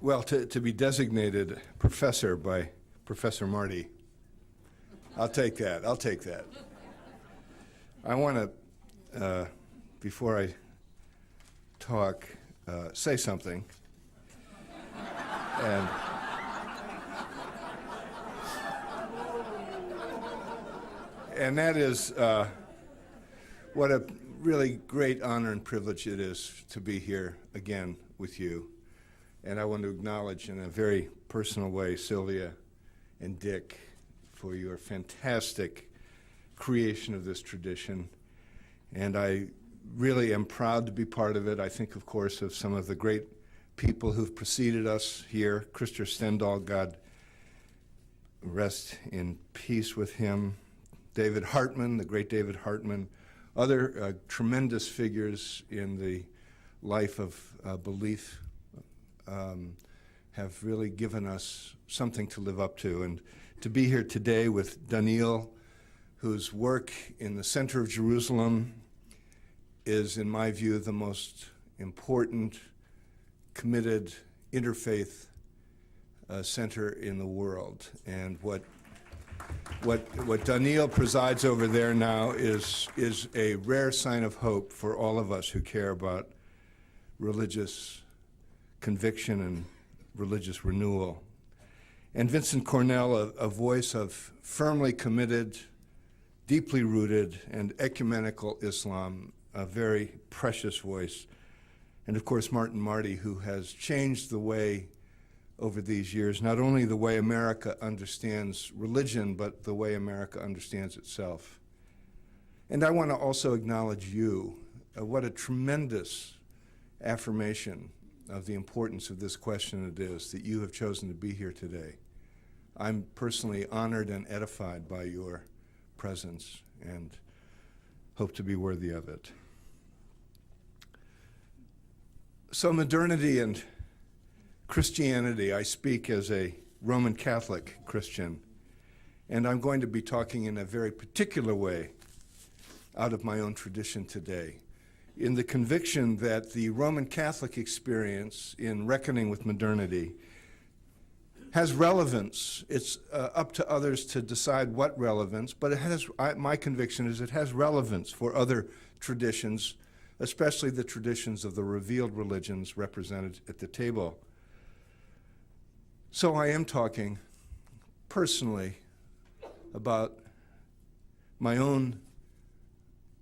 Well, to be designated professor by Professor Marty. I'll take that. I want to, before I talk, say something. And that is what a really great honor and privilege it is to be here again with you. And I want to acknowledge in a very personal way Sylvia and Dick for your fantastic creation of this tradition. And I really am proud to be part of it. I think, of course, of some of the great people who've preceded us here. Christopher Stendhal, God rest in peace with him. David Hartman, the great David Hartman. Other tremendous figures in the life of belief have really given us something to live up to. And to be here today with Daniel, whose work in the center of Jerusalem is, in my view, the most important, committed interfaith center in the world. And what Daniel presides over there now is a rare sign of hope for all of us who care about religious conviction and religious renewal. And Vincent Cornell, a voice of firmly committed, deeply rooted, and ecumenical Islam, a very precious voice. And of course, Marty, who has changed the way over these years, not only the way America understands religion, but the way America understands itself. And I want to also acknowledge you. What a tremendous affirmation of the importance of this question it is that you have chosen to be here today. I'm personally honored and edified by your presence and hope to be worthy of it. So modernity and Christianity, I speak as a Roman Catholic Christian, and I'm going to be talking in a very particular way out of my own tradition today, in the conviction that the Roman Catholic experience in reckoning with modernity has relevance. It's up to others to decide what relevance, but it has, my conviction is it has relevance for other traditions, especially the traditions of the revealed religions represented at the table. So I am talking personally about my own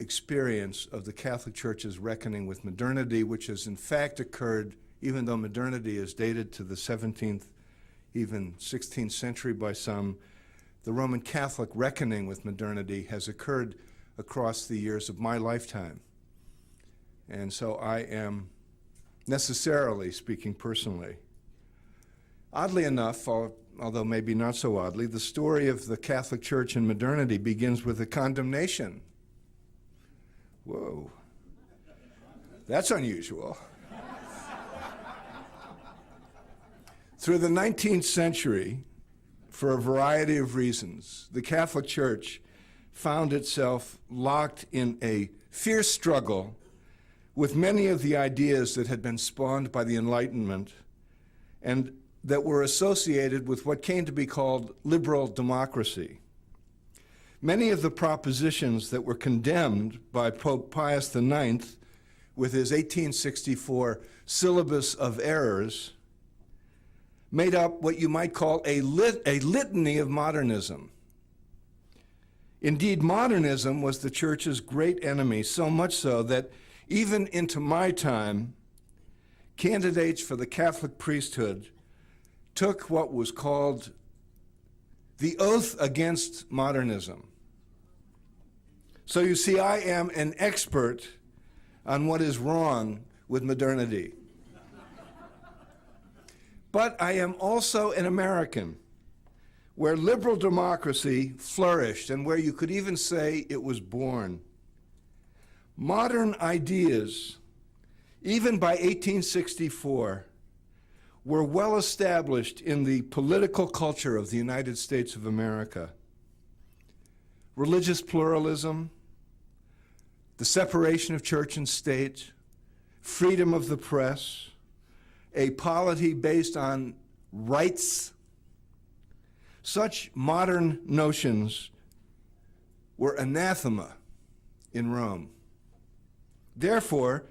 experience of the Catholic Church's reckoning with modernity, which has in fact occurred, even though modernity is dated to the 17th, even 16th century by some, the Roman Catholic reckoning with modernity has occurred across the years of my lifetime. And so I am necessarily speaking personally. Oddly enough, although maybe not so oddly, the story of the Catholic Church and modernity begins with a condemnation. Whoa, that's unusual. Through the 19th century, for a variety of reasons, the Catholic Church found itself locked in a fierce struggle with many of the ideas that had been spawned by the Enlightenment and that were associated with what came to be called liberal democracy. Many of the propositions that were condemned by Pope Pius IX with his 1864 syllabus of errors made up what you might call a litany of modernism. Indeed, modernism was the Church's great enemy, so much so that even into my time, candidates for the Catholic priesthood took what was called the oath against modernism. So you see, I am an expert on what is wrong with modernity. But I am also an American, where liberal democracy flourished and where you could even say it was born. Modern ideas, even by 1864, were well established in the political culture of the United States of America. Religious pluralism, the separation of church and state, freedom of the press, a polity based on rights. Such modern notions were anathema in Rome. Therefore,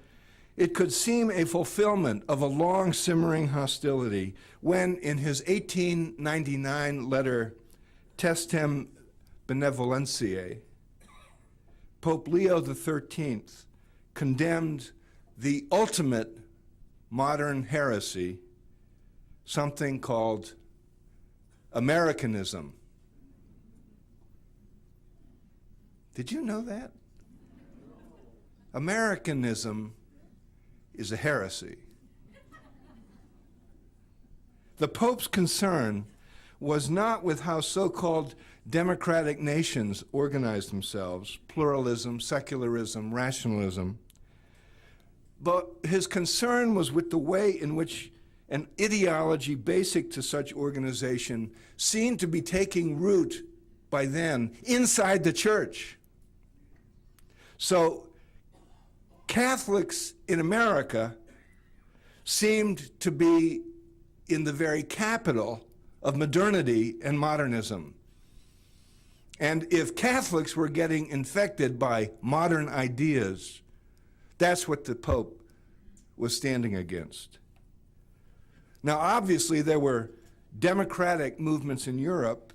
it could seem a fulfillment of a long simmering hostility when, in his 1899 letter Testem Benevolentiae, Pope Leo XIII condemned the ultimate modern heresy, something called Americanism. Did you know that? Americanism is a heresy. The Pope's concern was not with how so-called democratic nations organized themselves, pluralism, secularism, rationalism, but his concern was with the way in which an ideology basic to such organization seemed to be taking root by then inside the church. So Catholics in America seemed to be in the very capital of modernity and modernism. And if Catholics were getting infected by modern ideas, that's what the Pope was standing against. Now, obviously, there were democratic movements in Europe,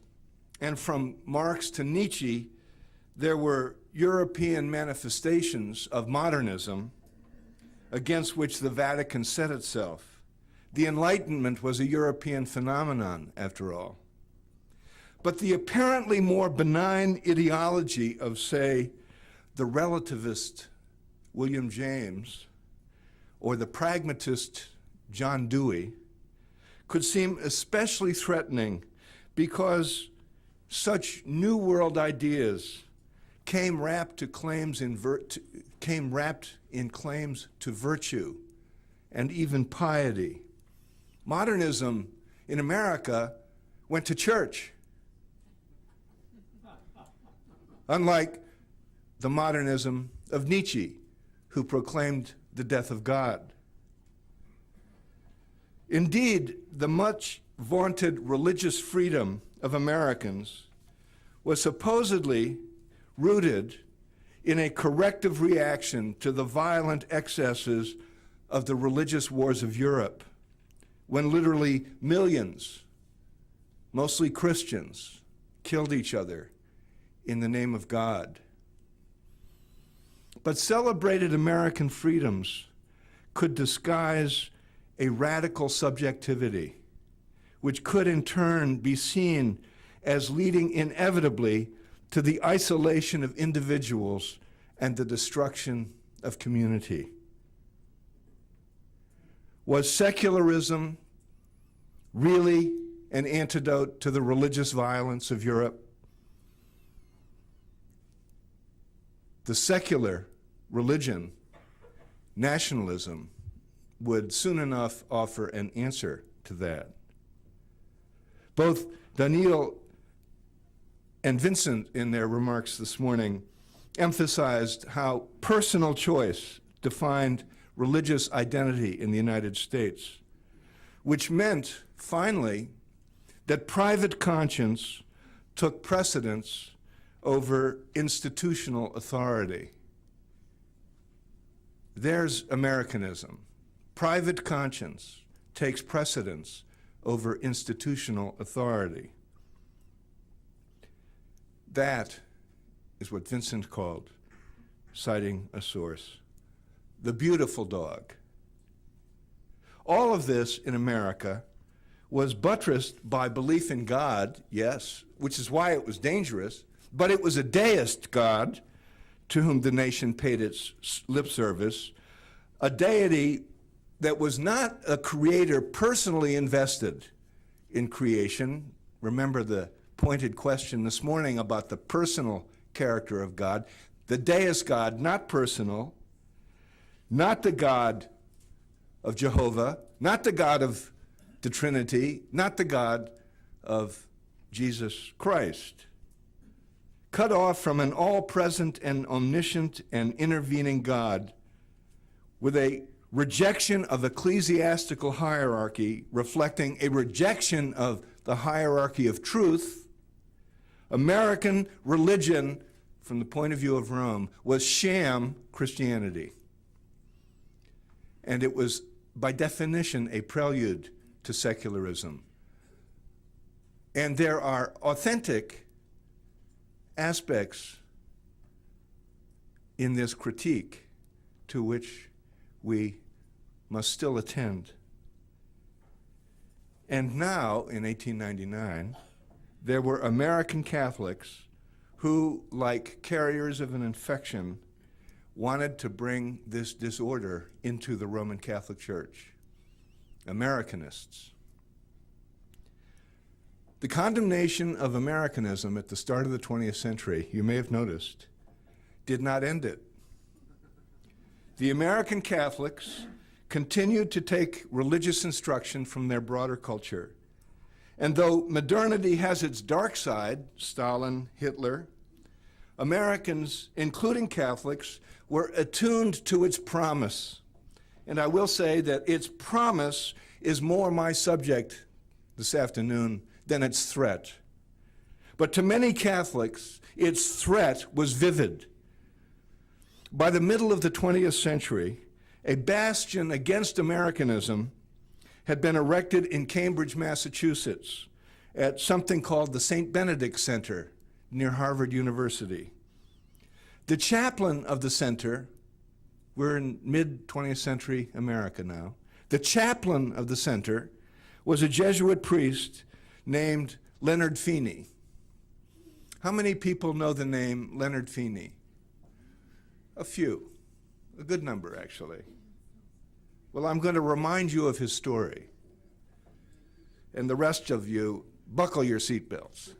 and from Marx to Nietzsche, there were European manifestations of modernism against which the Vatican set itself. The Enlightenment was a European phenomenon, after all. But the apparently more benign ideology of, say, the relativist William James or the pragmatist John Dewey could seem especially threatening because such New World ideas came wrapped in claims to virtue and even piety. Modernism in America went to church, unlike the modernism of Nietzsche, who proclaimed the death of God. Indeed, the much vaunted religious freedom of Americans was supposedly rooted in a corrective reaction to the violent excesses of the religious wars of Europe, when literally millions, mostly Christians, killed each other in the name of God. But celebrated American freedoms could disguise a radical subjectivity, which could in turn be seen as leading inevitably to the isolation of individuals and the destruction of community. Was secularism really an antidote to the religious violence of Europe? The secular religion, nationalism, would soon enough offer an answer to that. Both Daniel and Vincent, in their remarks this morning, emphasized how personal choice defined religious identity in the United States, which meant, finally, that private conscience took precedence over institutional authority. There's Americanism. Private conscience takes precedence over institutional authority. That is what Vincent called, citing a source, the beautiful dog. All of this in America was buttressed by belief in God, yes, which is why it was dangerous, but it was a deist God to whom the nation paid its lip service, a deity that was not a creator personally invested in creation. Remember the pointed question this morning about the personal character of God. The deist God, not personal, not the God of Jehovah, not the God of the Trinity, not the God of Jesus Christ. Cut off from an all-present and omniscient and intervening God with a rejection of ecclesiastical hierarchy, reflecting a rejection of the hierarchy of truth, American religion, from the point of view of Rome, was sham Christianity. And it was, by definition, a prelude to secularism. And there are authentic aspects in this critique to which we must still attend. And now, in 1899, there were American Catholics who, like carriers of an infection, wanted to bring this disorder into the Roman Catholic Church. Americanists. The condemnation of Americanism at the start of the 20th century, you may have noticed, did not end it. The American Catholics continued to take religious instruction from their broader culture. And though modernity has its dark side, Stalin, Hitler, Americans, including Catholics, were attuned to its promise. And I will say that its promise is more my subject this afternoon than its threat. But to many Catholics, its threat was vivid. By the middle of the 20th century, a bastion against Americanism had been erected in Cambridge, Massachusetts, at something called the St. Benedict Center near Harvard University. The chaplain of the center, we're in mid-20th century America now, the chaplain of the center was a Jesuit priest named Leonard Feeney. How many people know the name Leonard Feeney? A few, a good number actually. Well, I'm going to remind you of his story. And the rest of you, buckle your seatbelts.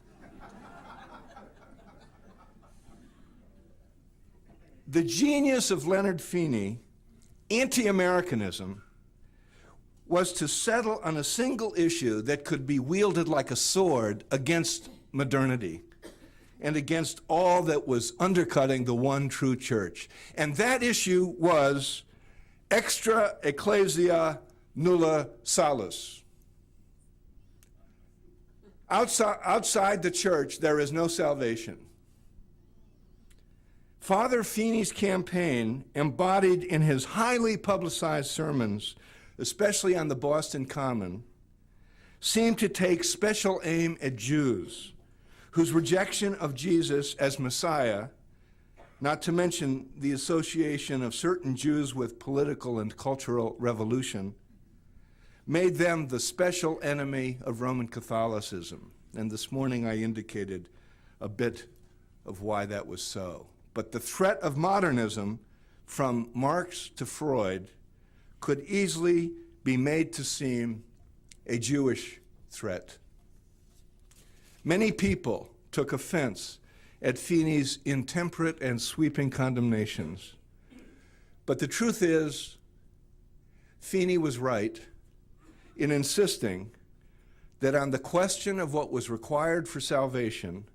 The genius of Leonard Feeney, anti-Americanism, was to settle on a single issue that could be wielded like a sword against modernity and against all that was undercutting the one true church. And that issue was extra ecclesia nulla salus. Outside the church, there is no salvation. Father Feeney's campaign, embodied in his highly publicized sermons, especially on the Boston Common, seemed to take special aim at Jews, whose rejection of Jesus as Messiah, not to mention the association of certain Jews with political and cultural revolution, made them the special enemy of Roman Catholicism. And this morning I indicated a bit of why that was so. But the threat of modernism, from Marx to Freud, could easily be made to seem a Jewish threat. Many people took offense at Feeney's intemperate and sweeping condemnations. But the truth is, Feeney was right in insisting that on the question of what was required for salvation,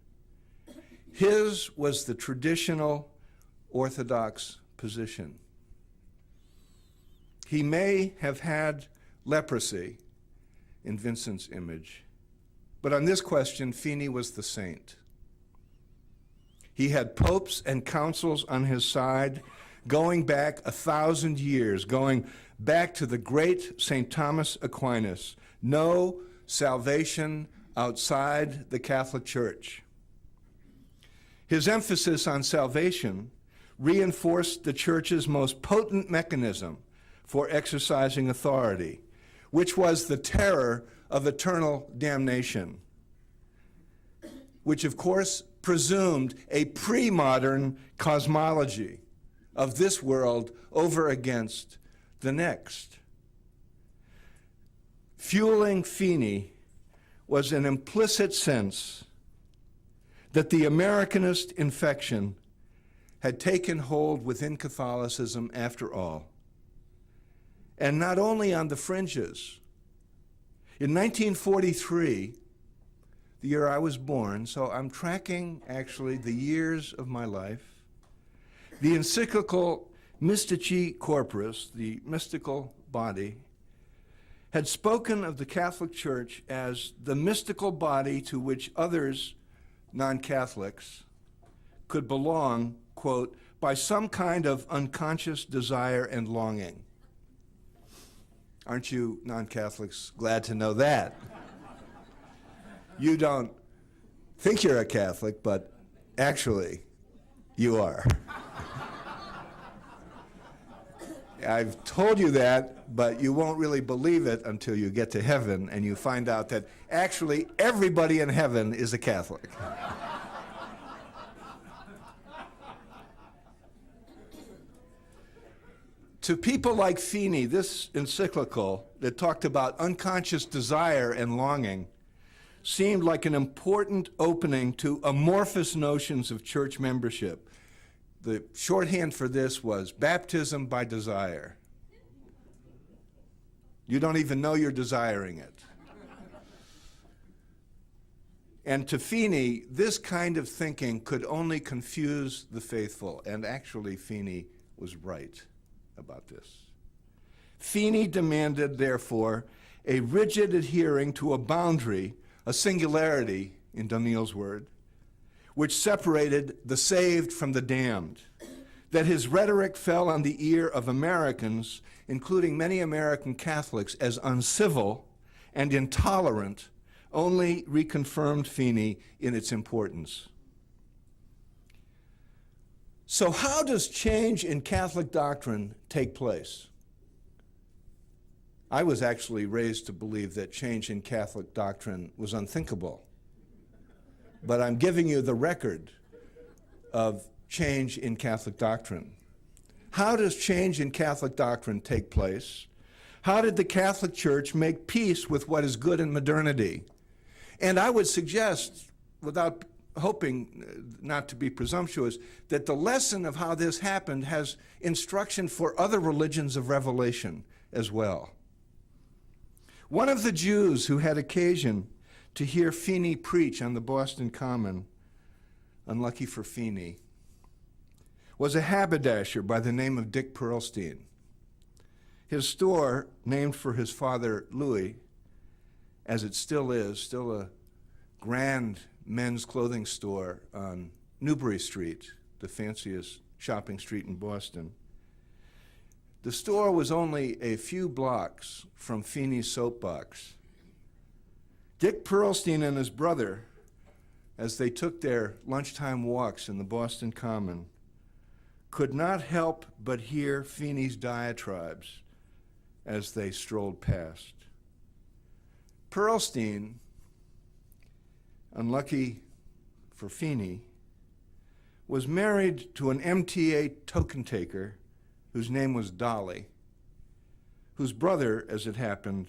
his was the traditional Orthodox position. He may have had leprosy in Vincent's image, but on this question, Feeney was the saint. He had popes and councils on his side going back 1,000 years, going back to the great St. Thomas Aquinas. No salvation outside the Catholic Church. His emphasis on salvation reinforced the Church's most potent mechanism for exercising authority, which was the terror of eternal damnation, which of course presumed a pre-modern cosmology of this world over against the next. Fueling Feeney was an implicit sense that the Americanist infection had taken hold within Catholicism after all, and not only on the fringes. In 1943, the year I was born, so I'm tracking actually the years of my life, the encyclical Mystici Corporis, the mystical body, had spoken of the Catholic Church as the mystical body to which others, non-Catholics, could belong, quote, by some kind of unconscious desire and longing. Aren't you non-Catholics glad to know that? You don't think you're a Catholic, but actually, you are. I've told you that, but you won't really believe it until you get to heaven and you find out that actually everybody in heaven is a Catholic. To people like Feeney, this encyclical that talked about unconscious desire and longing seemed like an important opening to amorphous notions of church membership. The shorthand for this was baptism by desire. You don't even know you're desiring it. And to Feeney, this kind of thinking could only confuse the faithful, and actually Feeney was right about this. Feeney demanded, therefore, a rigid adhering to a boundary, a singularity, in Daniel's word, which separated the saved from the damned, that his rhetoric fell on the ear of Americans, including many American Catholics, as uncivil and intolerant, only reconfirmed Feeney in its importance. So how does change in Catholic doctrine take place? I was actually raised to believe that change in Catholic doctrine was unthinkable. But I'm giving you the record of change in Catholic doctrine. How does change in Catholic doctrine take place? How did the Catholic Church make peace with what is good in modernity? And I would suggest, without hoping not to be presumptuous, that the lesson of how this happened has instruction for other religions of revelation as well. One of the Jews who had occasion to hear Feeney preach on the Boston Common, unlucky for Feeney, was a haberdasher by the name of Dick Pearlstein. His store, named for his father Louis, as it still is, still a grand men's clothing store on Newbury Street, the fanciest shopping street in Boston. The store was only a few blocks from Feeney's soapbox. Dick Pearlstein and his brother, as they took their lunchtime walks in the Boston Common, could not help but hear Feeney's diatribes as they strolled past. Pearlstein, unlucky for Feeney, was married to an MTA token taker whose name was Dolly, whose brother, as it happened,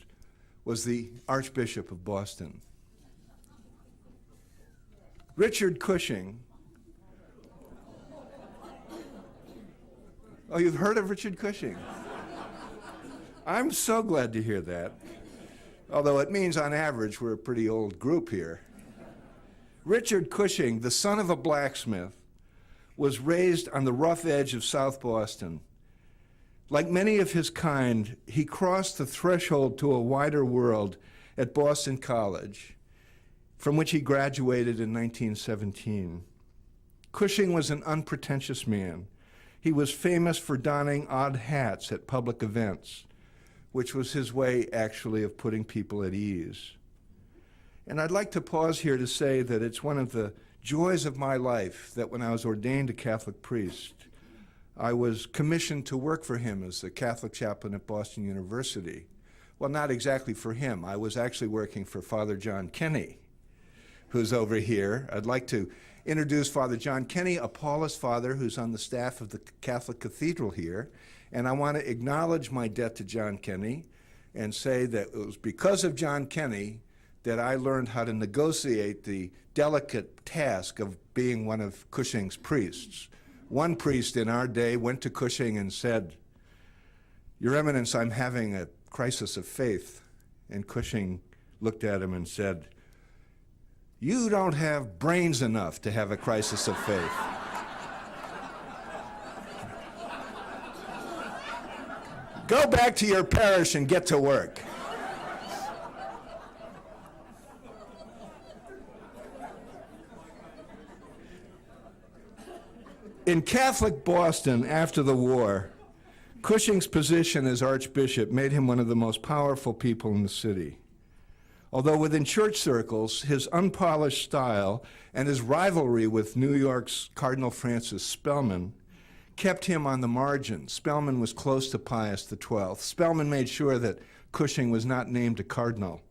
was the Archbishop of Boston. Richard Cushing. Oh, you've heard of Richard Cushing? I'm so glad to hear that, although it means on average we're a pretty old group here. Richard Cushing, the son of a blacksmith, was raised on the rough edge of South Boston. Like many of his kind, he crossed the threshold to a wider world at Boston College, from which he graduated in 1917. Cushing was an unpretentious man. He was famous for donning odd hats at public events, which was his way, actually, of putting people at ease. And I'd like to pause here to say that it's one of the joys of my life that when I was ordained a Catholic priest, I was commissioned to work for him as the Catholic chaplain at Boston University. Well, not exactly for him. I was actually working for Father John Kenny, who's over here. I'd like to introduce Father John Kenny, a Paulist father who's on the staff of the Catholic Cathedral here. And I want to acknowledge my debt to John Kenny and say that it was because of John Kenny that I learned how to negotiate the delicate task of being one of Cushing's priests. One priest in our day went to Cushing and said, "Your Eminence, I'm having a crisis of faith." And Cushing looked at him and said, "You don't have brains enough to have a crisis of faith." Go back to your parish and get to work. In Catholic Boston after the war, Cushing's position as Archbishop made him one of the most powerful people in the city. Although within church circles, his unpolished style and his rivalry with New York's Cardinal Francis Spellman kept him on the margins. Spellman was close to Pius XII. Spellman made sure that Cushing was not named a cardinal.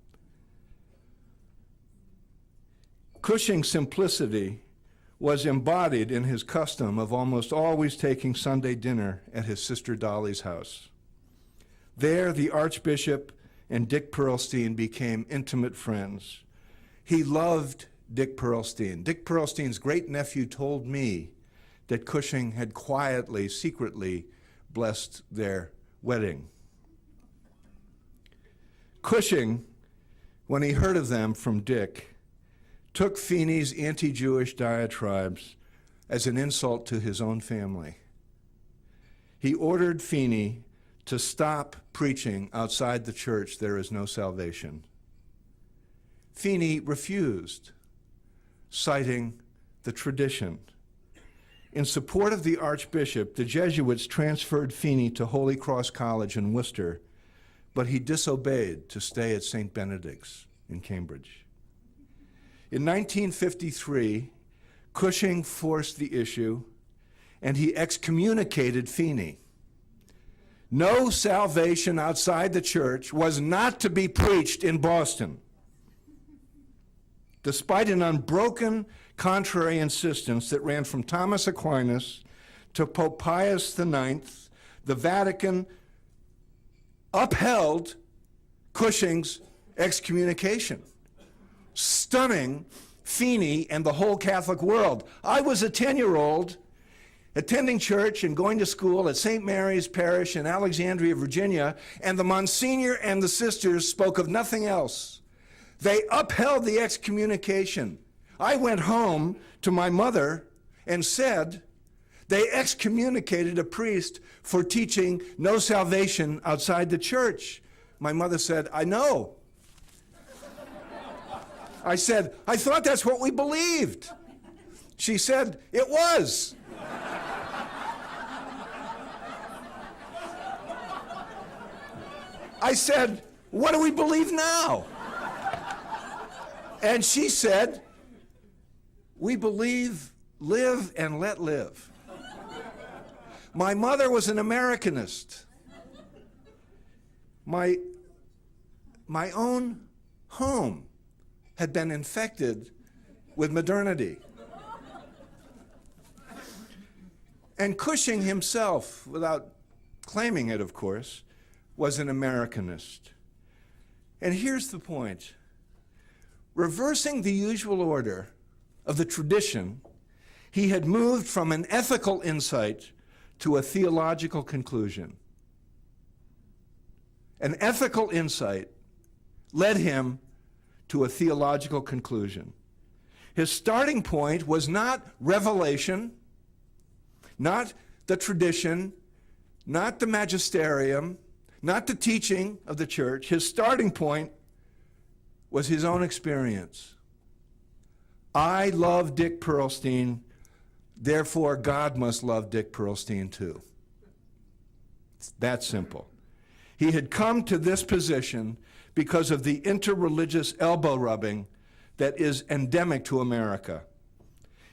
Cushing's simplicity was embodied in his custom of almost always taking Sunday dinner at his sister Dolly's house. There, the Archbishop and Dick Pearlstein became intimate friends. He loved Dick Pearlstein. Dick Pearlstein's great-nephew told me that Cushing had quietly, secretly blessed their wedding. Cushing, when he heard of them from Dick, took Feeney's anti-Jewish diatribes as an insult to his own family. He ordered Feeney to stop preaching outside the church, "There is no salvation." Feeney refused, citing the tradition. In support of the Archbishop, the Jesuits transferred Feeney to Holy Cross College in Worcester, but he disobeyed to stay at St. Benedict's in Cambridge. In 1953, Cushing forced the issue, and he excommunicated Feeney. No salvation outside the church was not to be preached in Boston. Despite an unbroken contrary insistence that ran from Thomas Aquinas to Pope Pius IX, the Vatican upheld Cushing's excommunication, stunning Feeney and the whole Catholic world. I was a 10-year-old attending church and going to school at St. Mary's Parish in Alexandria, Virginia, and the Monsignor and the sisters spoke of nothing else. They upheld the excommunication. I went home to my mother and said, they excommunicated a priest for teaching no salvation outside the church. My mother said, I know. I said, I thought that's what we believed. She said, it was. I said, what do we believe now? And she said, we believe live and let live. My mother was an Americanist. My own home had been infected with modernity. And Cushing himself, without claiming it, of course, was an Americanist. And here's the point. Reversing the usual order of the tradition, he had moved from an ethical insight to a theological conclusion. An ethical insight led him to a theological conclusion. His starting point was not revelation, not the tradition, not the magisterium, not the teaching of the church. His starting point was his own experience. I love Dick Pearlstein, therefore God must love Dick Pearlstein too. It's that simple. He had come to this position because of the interreligious elbow rubbing that is endemic to America.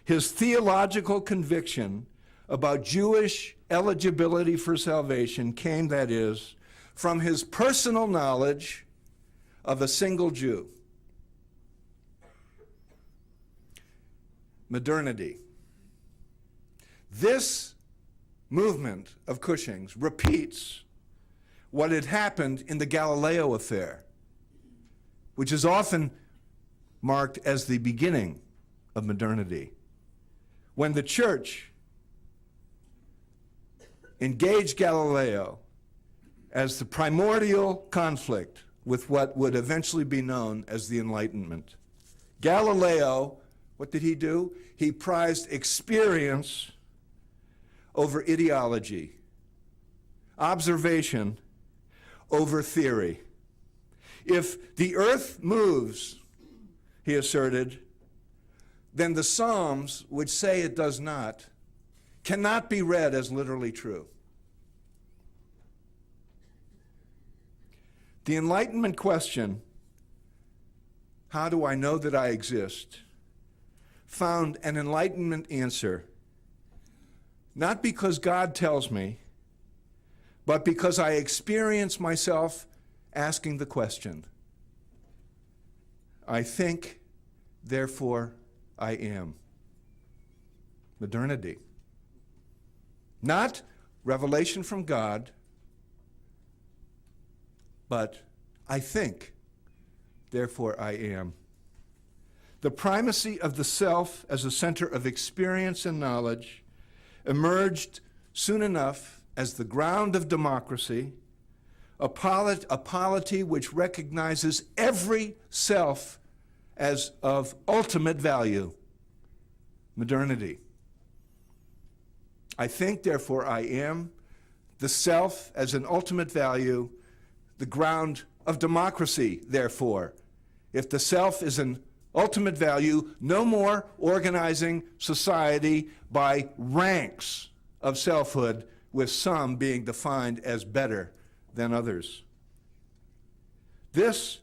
His theological conviction about Jewish eligibility for salvation came, that is, from his personal knowledge of a single Jew. Modernity. This movement of Cushing's repeats what had happened in the Galileo affair, which is often marked as the beginning of modernity. When the church engaged Galileo as the primordial conflict with what would eventually be known as the Enlightenment. Galileo, what did he do? He prized experience over ideology, observation over theory. If the earth moves, he asserted, then the Psalms, which say it does not, cannot be read as literally true. The Enlightenment question, how do I know that I exist, found an Enlightenment answer, not because God tells me, but because I experience myself asking the question. I think, therefore I am. Modernity. Not revelation from God, but I think, therefore I am. The primacy of the self as a center of experience and knowledge emerged soon enough as the ground of democracy, a polity which recognizes every self as of ultimate value. Modernity. I think, therefore I am. The self as an ultimate value, the ground of democracy, therefore. If the self is an ultimate value, no more organizing society by ranks of selfhood, with some being defined as better than others. This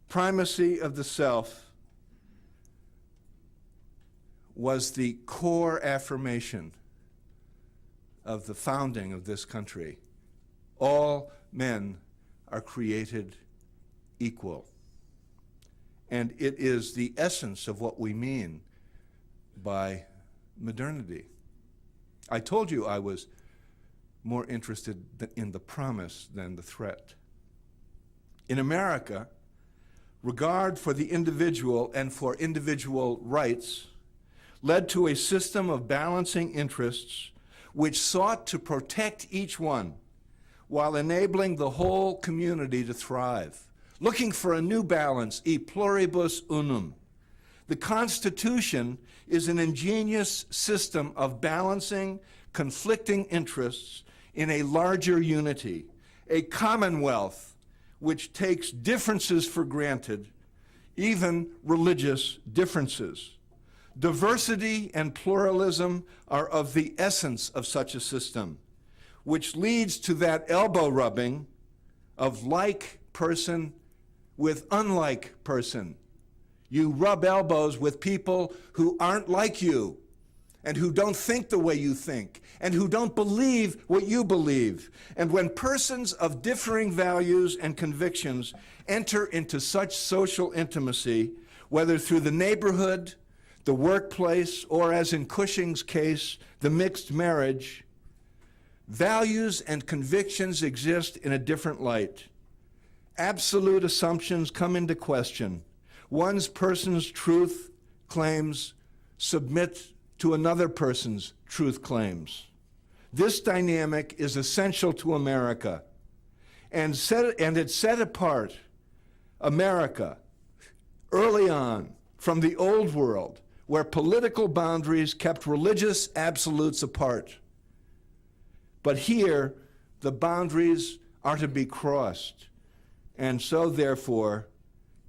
primacy of the self was the core affirmation of the founding of this country. All men are created equal. And it is the essence of what we mean by modernity. I told you I was more interested in the promise than the threat. In America, regard for the individual and for individual rights led to a system of balancing interests which sought to protect each one while enabling the whole community to thrive, looking for a new balance, e pluribus unum. The Constitution is an ingenious system of balancing conflicting interests in a larger unity, a commonwealth which takes differences for granted, even religious differences. Diversity and pluralism are of the essence of such a system, which leads to that elbow rubbing of like person with unlike person. You rub elbows with people who aren't like you, and who don't think the way you think, and who don't believe what you believe. And when persons of differing values and convictions enter into such social intimacy, whether through the neighborhood, the workplace, or as in Cushing's case, the mixed marriage, values and convictions exist in a different light. Absolute assumptions come into question. One person's truth claims submit to another person's truth claims. This dynamic is essential to America, and it set apart America early on from the old world, where political boundaries kept religious absolutes apart. But here, the boundaries are to be crossed, and so therefore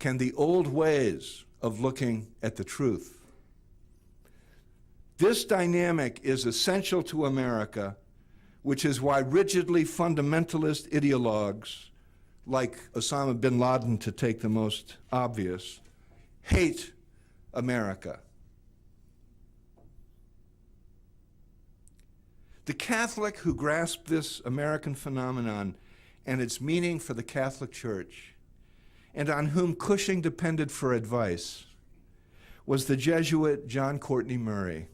can the old ways of looking at the truth. This dynamic is essential to America, which is why rigidly fundamentalist ideologues, like Osama bin Laden, to take the most obvious, hate America. The Catholic who grasped this American phenomenon and its meaning for the Catholic Church, and on whom Cushing depended for advice, was the Jesuit John Courtney Murray.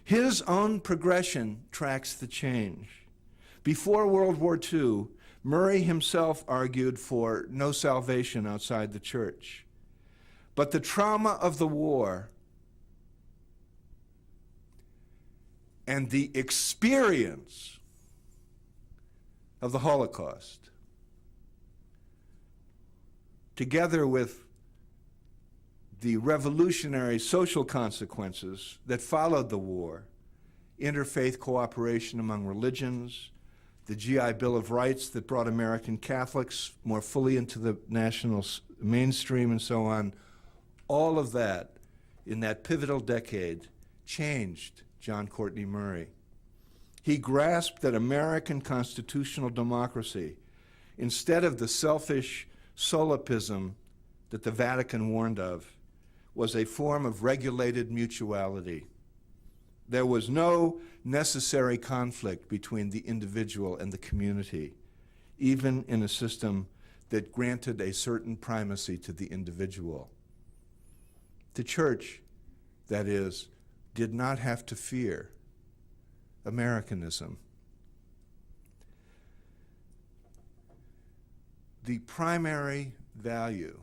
His own progression tracks the change. Before World War II, Murray himself argued for no salvation outside the church. But the trauma of the war and the experience of the Holocaust, together with the revolutionary social consequences that followed the war, interfaith cooperation among religions, the GI Bill of Rights that brought American Catholics more fully into the national mainstream and so on, all of that in that pivotal decade changed John Courtney Murray. He grasped that American constitutional democracy, instead of the selfish solipsism that the Vatican warned of, was a form of regulated mutuality. There was no necessary conflict between the individual and the community, even in a system that granted a certain primacy to the individual. The church, that is, did not have to fear Americanism. The primary value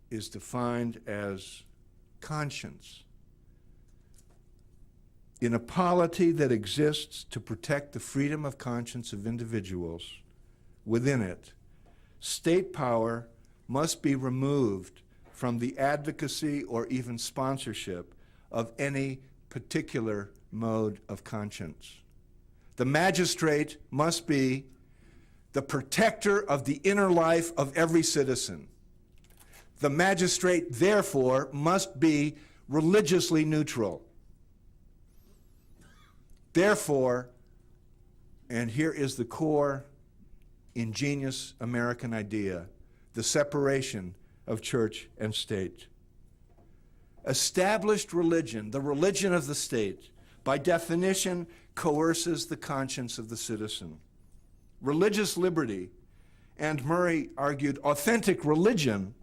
is defined as conscience. In a polity that exists to protect the freedom of conscience of individuals, within it, state power must be removed from the advocacy or even sponsorship of any particular mode of conscience. The magistrate must be the protector of the inner life of every citizen. The magistrate, therefore, must be religiously neutral. Therefore, and here is the core ingenious American idea, the separation of church and state. Established religion, the religion of the state, by definition, coerces the conscience of the citizen. Religious liberty, and Murray argued authentic religion,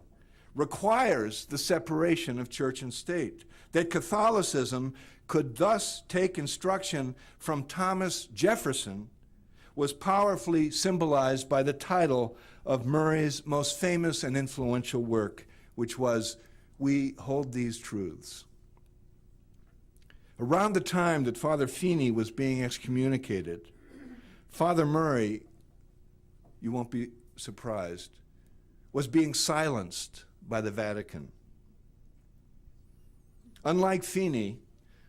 requires the separation of church and state. That Catholicism could thus take instruction from Thomas Jefferson was powerfully symbolized by the title of Murray's most famous and influential work, which was "We Hold These Truths." Around the time that Father Feeney was being excommunicated, Father Murray, you won't be surprised, was being silenced by the Vatican. Unlike Feeney,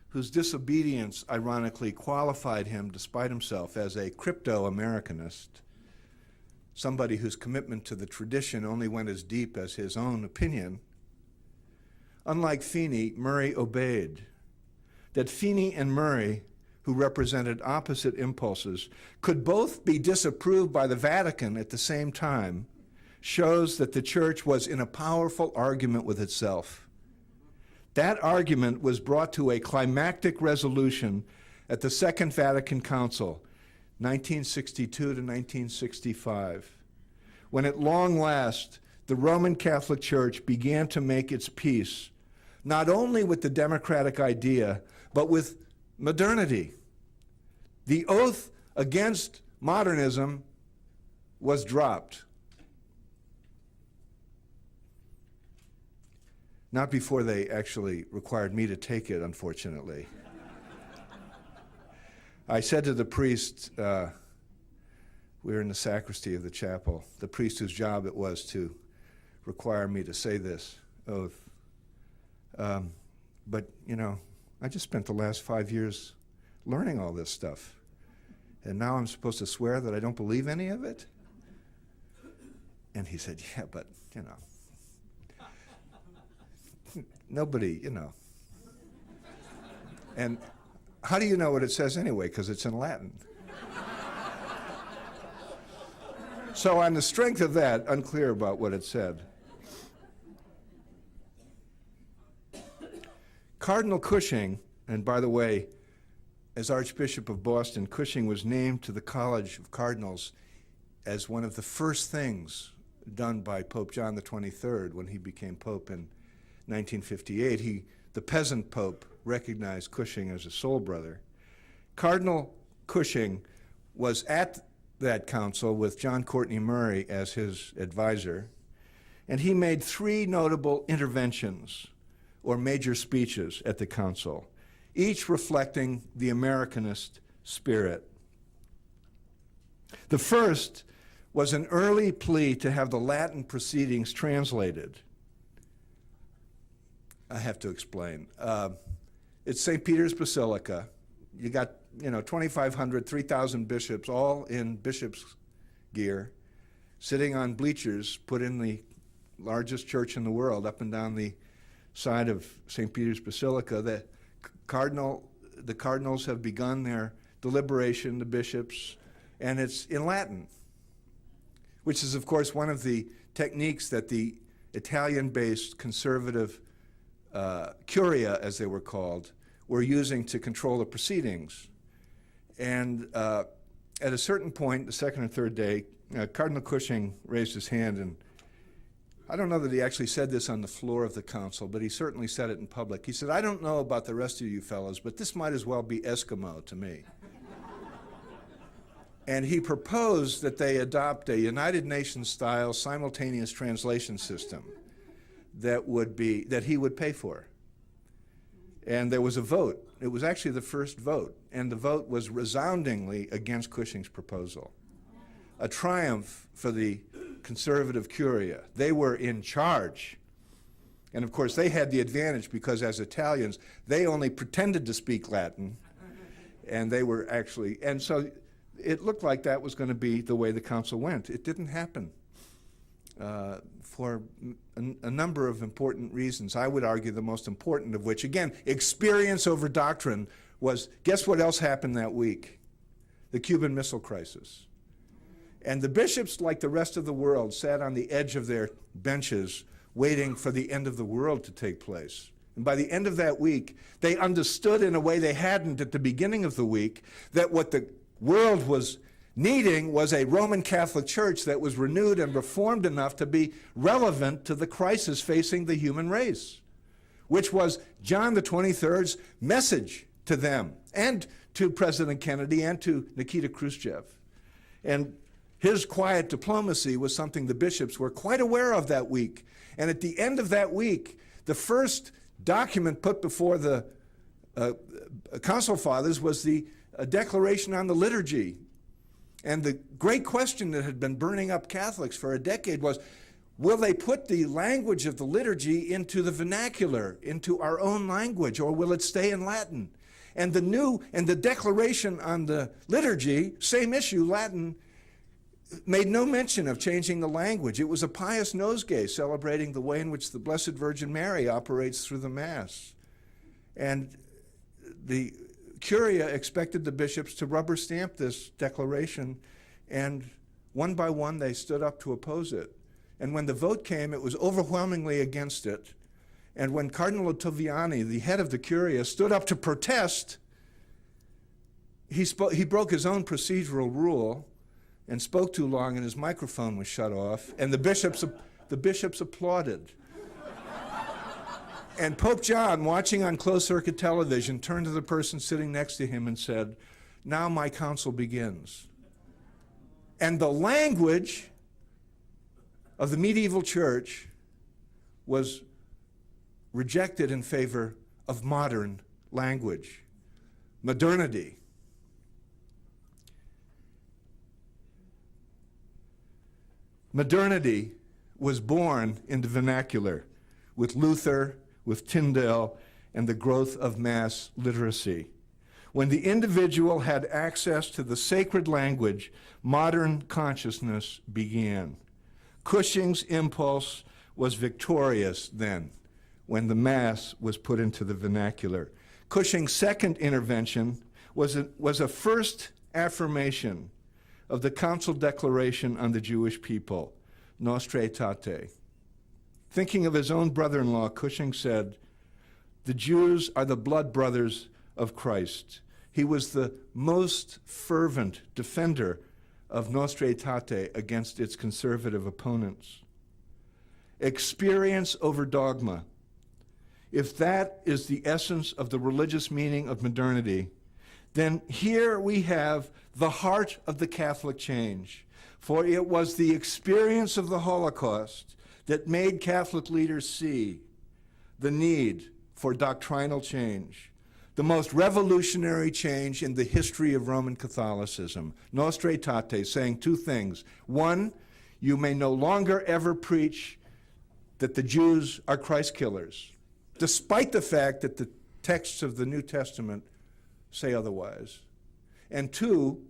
whose disobedience ironically qualified him, despite himself, as a crypto-Americanist, somebody whose commitment to the tradition only went as deep as his own opinion, unlike Feeney, Murray obeyed. That Feeney and Murray, who represented opposite impulses, could both be disapproved by the Vatican at the same time, shows that the church was in a powerful argument with itself. That argument was brought to a climactic resolution at the Second Vatican Council, 1962 to 1965, when at long last the Roman Catholic Church began to make its peace, not only with the democratic idea, but with modernity. The oath against modernism was dropped. Not before they actually required me to take it, unfortunately. I said to the priest, we were in the sacristy of the chapel, the priest whose job it was to require me to say this oath. But, you know, I just spent the last 5 years learning all this stuff. And now I'm supposed to swear that I don't believe any of it? And he said, yeah, but, you know, nobody, you know. And how do you know what it says anyway? Because it's in Latin. So on the strength of that, unclear about what it said. Cardinal Cushing, and by the way, as Archbishop of Boston, Cushing was named to the College of Cardinals as one of the first things done by Pope John XXIII when he became Pope in 1958. The peasant Pope recognized Cushing as a soul brother. Cardinal Cushing was at that council with John Courtney Murray as his advisor, and he made 3 notable interventions or major speeches at the council, each reflecting the Americanist spirit. The first was an early plea to have the Latin proceedings translated. I have to explain. It's St. Peter's Basilica. You got 2,500, 3,000 bishops, all in bishops' gear, sitting on bleachers put in the largest church in the world, up and down the side of St. Peter's Basilica. The cardinals have begun their deliberation, the bishops, and it's in Latin, which is, of course, one of the techniques that the Italian-based conservative curia, as they were called, were using to control the proceedings. And at a certain point, the second or third day, Cardinal Cushing raised his hand, and I don't know that he actually said this on the floor of the council, but he certainly said it in public. He said, "I don't know about the rest of you fellows, but this might as well be Eskimo to me." And he proposed that they adopt a United Nations-style simultaneous translation system that he would pay for. And there was a vote. It was actually the first vote, and the vote was resoundingly against Cushing's proposal. A triumph for the conservative curia. They were in charge. And of course, they had the advantage because as Italians, they only pretended to speak Latin, and they were actually, and so it looked like that was going to be the way the council went. It didn't happen for a number of important reasons. I would argue the most important of which, again, experience over doctrine, was, guess what else happened that week? The Cuban Missile Crisis. And the bishops, like the rest of the world, sat on the edge of their benches waiting for the end of the world to take place. And by the end of that week, they understood in a way they hadn't at the beginning of the week that what the world was needing was a Roman Catholic Church that was renewed and reformed enough to be relevant to the crisis facing the human race, which was John the 23rd's message to them and to President Kennedy and to Nikita Khrushchev. And his quiet diplomacy was something the bishops were quite aware of that week. And at the end of that week, the first document put before the Council Fathers was the declaration on the liturgy. And the great question that had been burning up Catholics for a decade was, will they put the language of the liturgy into the vernacular, into our own language, or will it stay in Latin? And the declaration on the liturgy, same issue, Latin, made no mention of changing the language. It was a pious nosegay celebrating the way in which the Blessed Virgin Mary operates through the Mass. And the Curia expected the bishops to rubber stamp this declaration, and one by one they stood up to oppose it. And when the vote came, it was overwhelmingly against it. And when Cardinal Ottaviani, the head of the Curia, stood up to protest, he broke his own procedural rule and spoke too long, and his microphone was shut off, and the bishops applauded. And Pope John, watching on closed-circuit television, turned to the person sitting next to him and said, "Now my council begins." And the language of the medieval church was rejected in favor of modern language, modernity. Modernity was born in the vernacular with Luther, with Tyndale, and the growth of mass literacy. When the individual had access to the sacred language, modern consciousness began. Cushing's impulse was victorious then, when the Mass was put into the vernacular. Cushing's second intervention was a first affirmation of the Council Declaration on the Jewish people, Nostra Aetate. Thinking of his own brother-in-law, Cushing said, "The Jews are the blood brothers of Christ." He was the most fervent defender of Nostra Aetate against its conservative opponents. Experience over dogma. If that is the essence of the religious meaning of modernity, then here we have the heart of the Catholic change. For it was the experience of the Holocaust that made Catholic leaders see the need for doctrinal change, the most revolutionary change in the history of Roman Catholicism. Nostra Aetate, saying two things. One, you may no longer ever preach that the Jews are Christ killers, despite the fact that the texts of the New Testament say otherwise. And 2,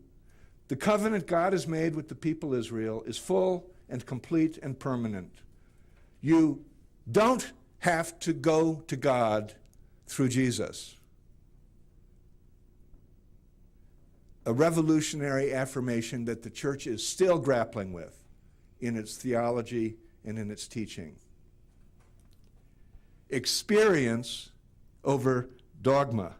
the covenant God has made with the people Israel is full and complete and permanent. You don't have to go to God through Jesus. A revolutionary affirmation that the church is still grappling with in its theology and in its teaching. Experience over dogma.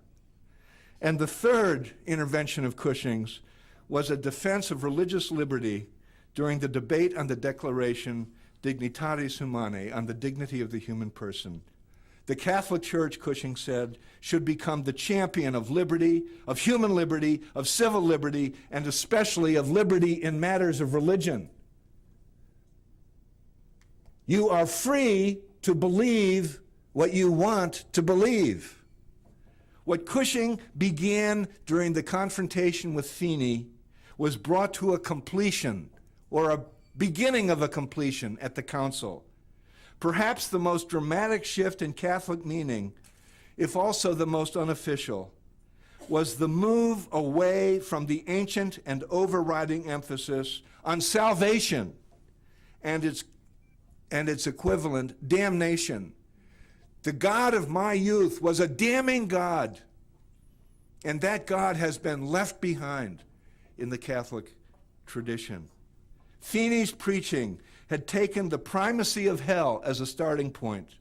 And the third intervention of Cushing's was a defense of religious liberty during the debate on the Declaration Dignitatis Humanae, on the dignity of the human person. The Catholic Church, Cushing said, should become the champion of liberty, of human liberty, of civil liberty, and especially of liberty in matters of religion. You are free to believe what you want to believe. What Cushing began during the confrontation with Feeney was brought to a completion, or a beginning of a completion, at the council. Perhaps the most dramatic shift in Catholic meaning, if also the most unofficial, was the move away from the ancient and overriding emphasis on salvation and its equivalent, damnation. The God of my youth was a damning God, and that God has been left behind in the Catholic tradition. Feeney's preaching had taken the primacy of hell as a starting point,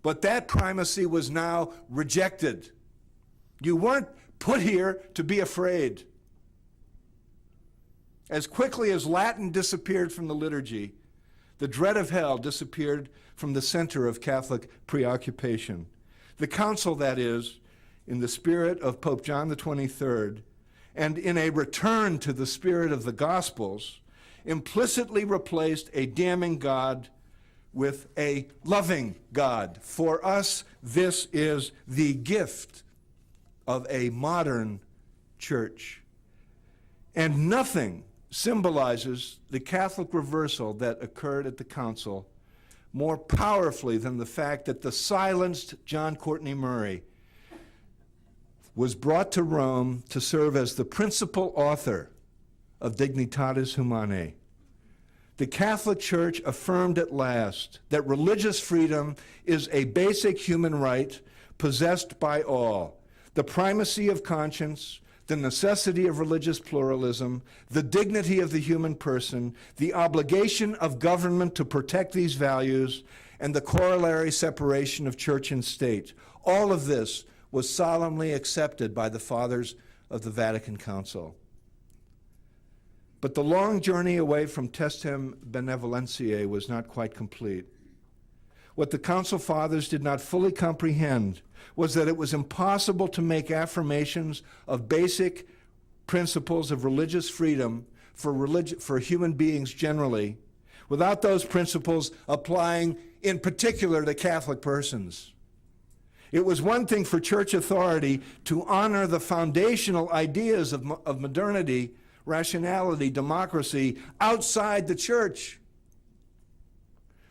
but that primacy was now rejected. You weren't put here to be afraid. As quickly as Latin disappeared from the liturgy, the dread of hell disappeared from the center of Catholic preoccupation. The council, that is, in the spirit of Pope John XXIII, and in a return to the spirit of the Gospels, implicitly replaced a damning God with a loving God. For us, this is the gift of a modern church. And nothing symbolizes the Catholic reversal that occurred at the council more powerfully than the fact that the silenced John Courtney Murray was brought to Rome to serve as the principal author of Dignitatis Humanae. The Catholic Church affirmed at last that religious freedom is a basic human right possessed by all. The primacy of conscience, the necessity of religious pluralism, the dignity of the human person, the obligation of government to protect these values, and the corollary separation of church and state. All of this was solemnly accepted by the fathers of the Vatican Council. But the long journey away from Testem Benevolentiae was not quite complete. What the Council Fathers did not fully comprehend was that it was impossible to make affirmations of basic principles of religious freedom for human beings generally, without those principles applying in particular to Catholic persons. It was one thing for church authority to honor the foundational ideas of modernity, rationality, democracy outside the church.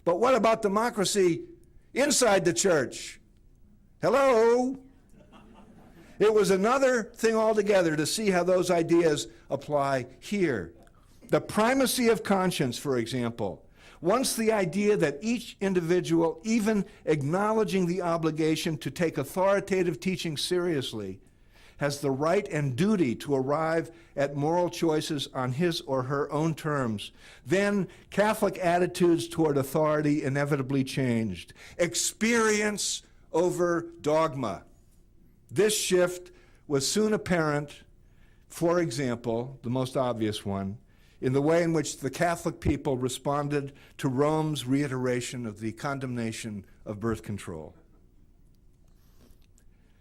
But what about democracy inside the church? Hello? It was another thing altogether to see how those ideas apply here. The primacy of conscience, for example. Once the idea that each individual, even acknowledging the obligation to take authoritative teaching seriously, has the right and duty to arrive at moral choices on his or her own terms, then Catholic attitudes toward authority inevitably changed. Experience over dogma. This shift was soon apparent, for example, the most obvious one, in the way in which the Catholic people responded to Rome's reiteration of the condemnation of birth control.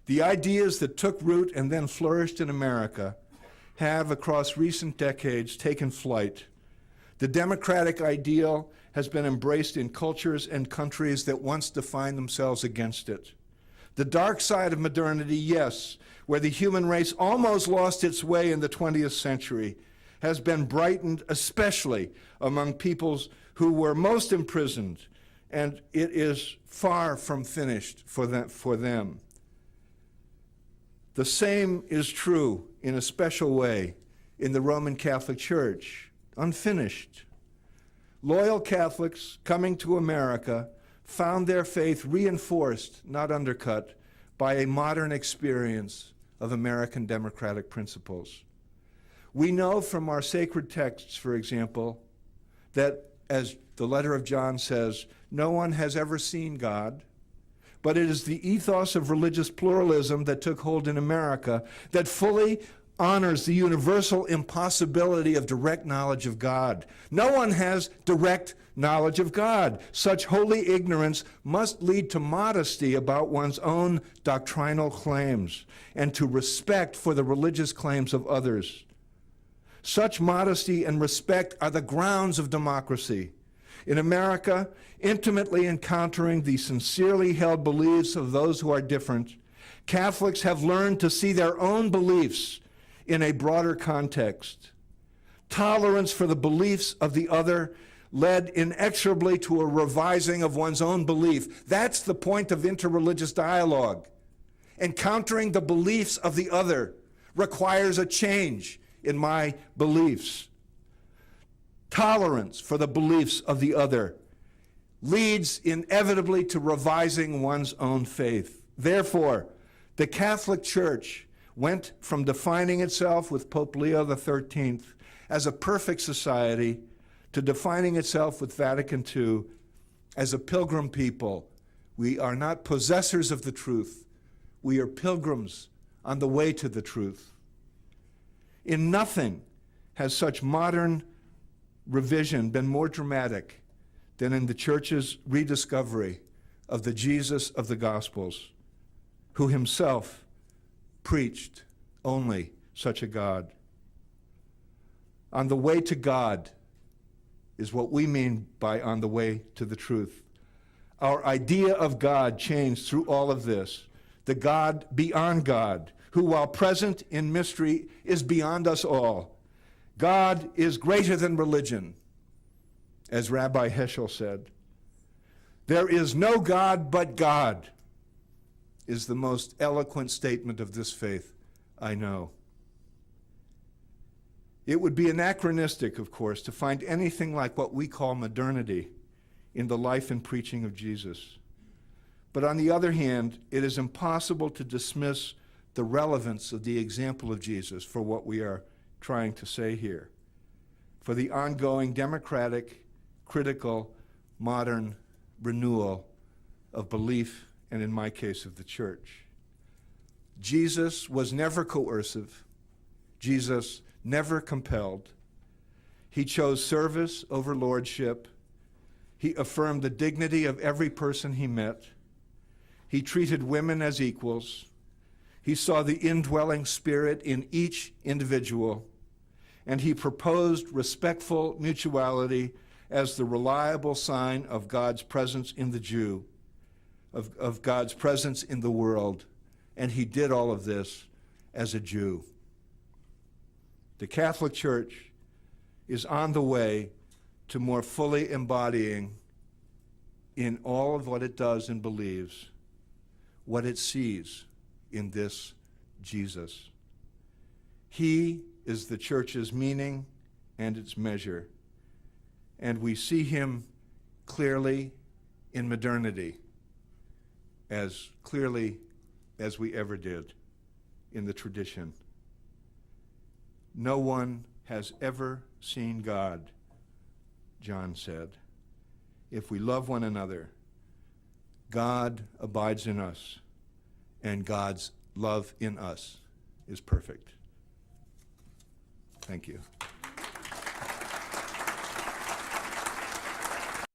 The ideas that took root and then flourished in America have, across recent decades, taken flight. The democratic ideal has been embraced in cultures and countries that once defined themselves against it. The dark side of modernity, yes, where the human race almost lost its way in the 20th century, has been brightened especially among peoples who were most imprisoned, and it is far from finished for them. The same is true in a special way in the Roman Catholic Church, unfinished. Loyal Catholics coming to America found their faith reinforced, not undercut, by a modern experience of American democratic principles. We know from our sacred texts, for example, that, as the letter of John says, no one has ever seen God, but it is the ethos of religious pluralism that took hold in America that fully honors the universal impossibility of direct knowledge of God. No one has direct knowledge of God. Such holy ignorance must lead to modesty about one's own doctrinal claims and to respect for the religious claims of others. Such modesty and respect are the grounds of democracy. In America, intimately encountering the sincerely held beliefs of those who are different, Catholics have learned to see their own beliefs in a broader context. Tolerance for the beliefs of the other led inexorably to a revising of one's own belief. That's the point of interreligious dialogue. Encountering the beliefs of the other requires a change in my beliefs. Tolerance for the beliefs of the other leads inevitably to revising one's own faith. Therefore, the Catholic Church went from defining itself with Pope Leo XIII as a perfect society to defining itself with Vatican II as a pilgrim people. We are not possessors of the truth. We are pilgrims on the way to the truth. In nothing has such modern revision been more dramatic than in the Church's rediscovery of the Jesus of the Gospels, who himself preached only such a God. On the way to God is what we mean by on the way to the truth. Our idea of God changed through all of this. The God beyond God, who while present in mystery is beyond us all. God is greater than religion, as Rabbi Heschel said. There is no God but God, is the most eloquent statement of this faith I know. It would be anachronistic, of course, to find anything like what we call modernity in the life and preaching of Jesus. But on the other hand, it is impossible to dismiss the relevance of the example of Jesus for what we are trying to say here, for the ongoing democratic, critical, modern renewal of belief, and in my case, of the church. Jesus was never coercive. Jesus never compelled. He chose service over lordship. He affirmed the dignity of every person he met. He treated women as equals. He saw the indwelling spirit in each individual, and he proposed respectful mutuality as the reliable sign of God's presence in the Jew, of God's presence in the world, and he did all of this as a Jew. The Catholic Church is on the way to more fully embodying in all of what it does and believes what it sees in this Jesus. He is the church's meaning and its measure, and we see him clearly in modernity, as clearly as we ever did in the tradition. No one has ever seen God, John said. If we love one another, God abides in us, and God's love in us is perfect. Thank you.